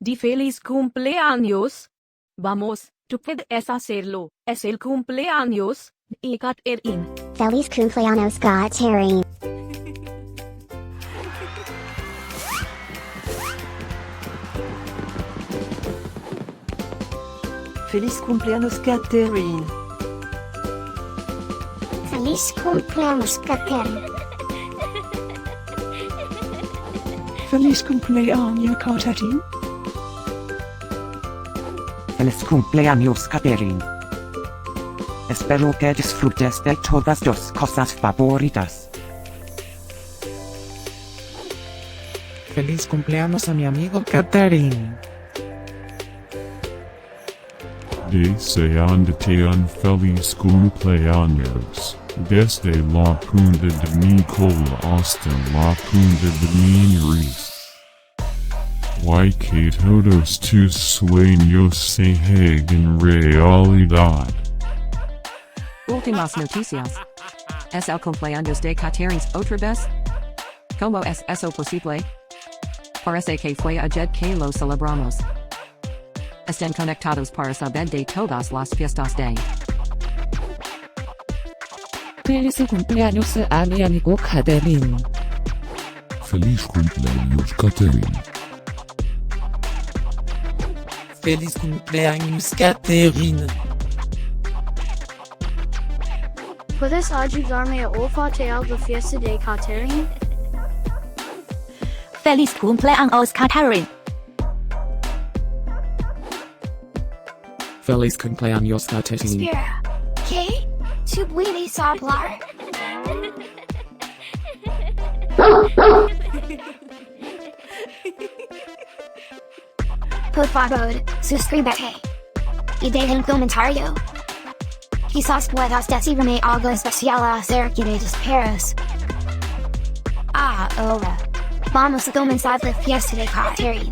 di feliz cumpleaños. Vamos, tú puedes hacerlo. Es el cumpleaños de Katherin. Feliz Cumpleaños Katherin. Feliz Cumpleaños Katherin. Feliz Cumpleaños Katherin. Feliz Cumpleaños Katherin. Feliz Cumpleaños Katherin. Espero que disfrutes de todas tus cosas favoritas. Feliz cumpleaños a mi amigo Katherin. Deseándote un feliz cumpleaños, desde la punta de mi cola hasta la punta de mi nariz. Que todos tus sueños se hagan realidad. Últimas noticias. Es el cumpleaños de Katherin Otras. ¿Cómo es eso posible? Parece que fue ayer que lo celebramos. Estén conectados para saber de todas las fiestas de. Feliz cumpleaños a mi amigo Katherin. Feliz cumpleaños Katherin. Feliz cumpleaños Katherin. ¿Puedes ayudarme a olfatear la fiesta de Katherin? Feliz cumpleaños Katherin. Feliz cumpleaños Katherin. Espera, ¿qué? ¿Tú puedes hablar? Por favor, suscríbete. Y deja un comentario. Quizás puedas decirme algo especial acerca de tus perros. Ahora, vamos a comenzar la fiesta de Katherin.